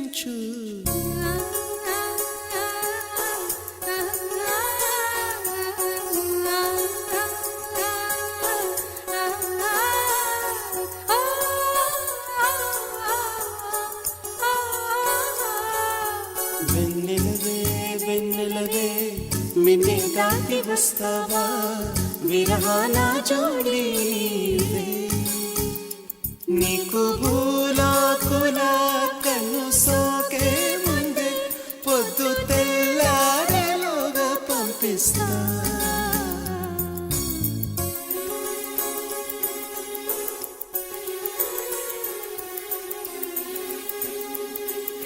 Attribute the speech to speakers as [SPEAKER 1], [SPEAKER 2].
[SPEAKER 1] కరుణించు. వెన్నెలవే వెన్నెలవే మిన్నే దాటి వస్తావా విరహాల జోడీవే. నీకు భూలోకుల కన్ను సోకే ముందే పొద్దు తెల్లారేలోగా పంపిస్తా.